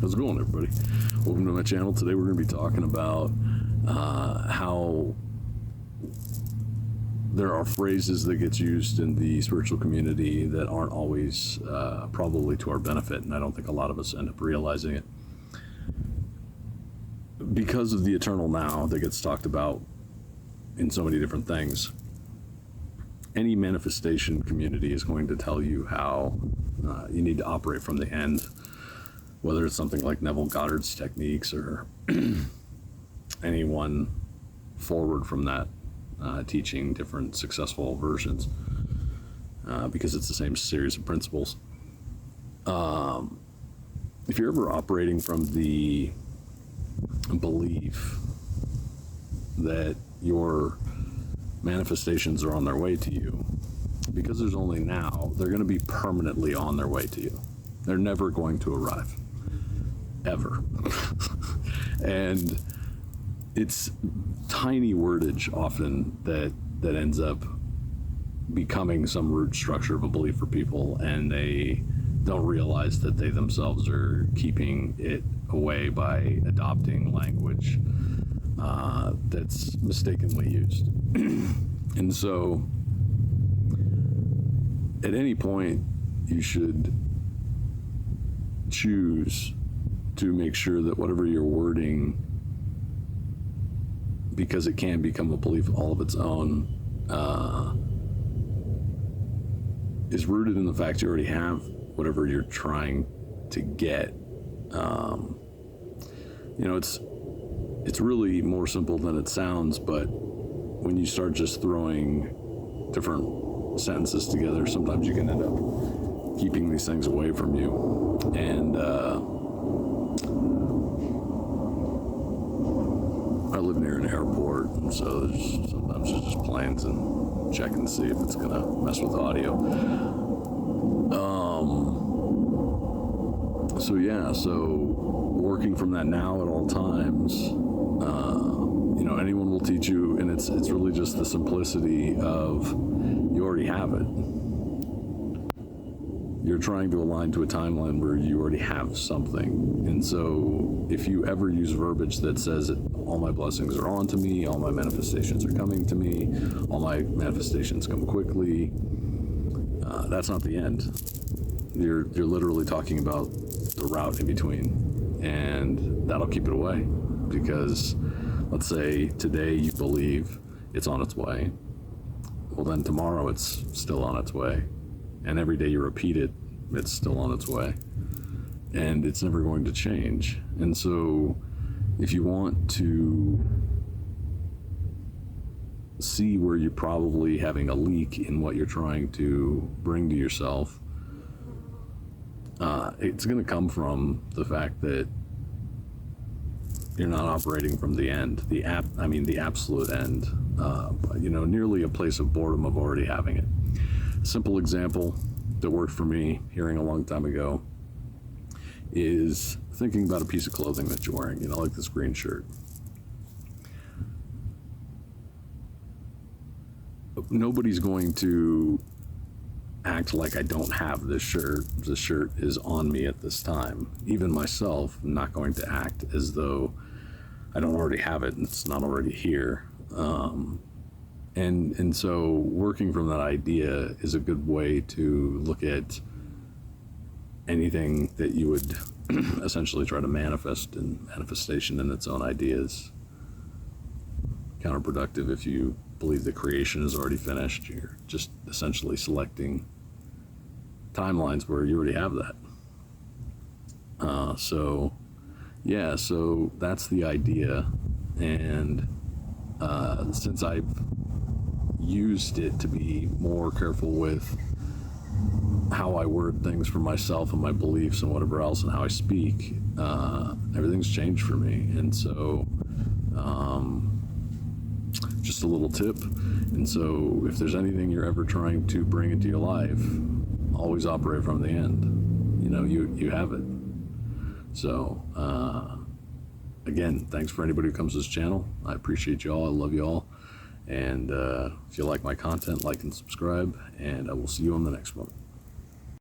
How's it going, everybody? Welcome to my channel. Today we're going to be talking about how there are phrases that gets used in the spiritual community that aren't always probably to our benefit, and I don't think a lot of us end up realizing it. Because of the eternal now that gets talked about in so many different things, any manifestation community is going to tell you how you need to operate from the end, whether it's something like Neville Goddard's techniques or anyone forward from that teaching different successful versions, because it's the same series of principles. If you're ever operating from the belief that your manifestations are on their way to you, because there's only now, they're going to be permanently on their way to you. They're never going to arrive. Ever. And it's tiny wordage often that ends up becoming some root structure of a belief for people, and they don't realize that they themselves are keeping it away by adopting language that's mistakenly used. And so at any point you should choose to make sure that whatever you're wording, because it can become a belief all of its own, is rooted in the fact you already have whatever you're trying to get. It's really more simple than it sounds, but when you start just throwing different sentences together, sometimes you can end up keeping these things away from you. And I live near an airport, and so sometimes there's just planes and checking to see if it's gonna mess with audio. So working from that now at all times, anyone will teach you, and it's really just the simplicity of you already have it. You're trying to align to a timeline where you already have something. And so if you ever use verbiage that says all my blessings are on to me, all my manifestations are coming to me, all my manifestations come quickly, that's not the end. You're literally talking about the route in between, and that'll keep it away. Because let's say today you believe it's on its way, well then tomorrow it's still on its way, and every day you repeat it, it's still on its way, and it's never going to change. And so if you want to see where you're probably having a leak in what you're trying to bring to yourself, it's going to come from the fact that you're not operating from the end, the absolute end, nearly a place of boredom of already having it. A simple example that worked for me hearing a long time ago is thinking about a piece of clothing that you're wearing, like this green shirt. Nobody's going to act like I don't have this shirt. This shirt is on me at this time. Even myself, I'm not going to act as though I don't already have it and it's not already here. And so working from that idea is a good way to look at anything that you would essentially try to manifest, and manifestation in its own ideas. Counterproductive if you believe the creation is already finished. You're just essentially selecting timelines where you already have that. So that's the idea. And since I've used it to be more careful with how I word things for myself and my beliefs and whatever else, and how I speak, everything's changed for me. And so just a little tip. And so if there's anything you're ever trying to bring into your life, always operate from the end. You have it. So again, thanks for anybody who comes to this channel. I appreciate y'all. I love y'all. And if you like my content, like and subscribe, and I will see you on the next one.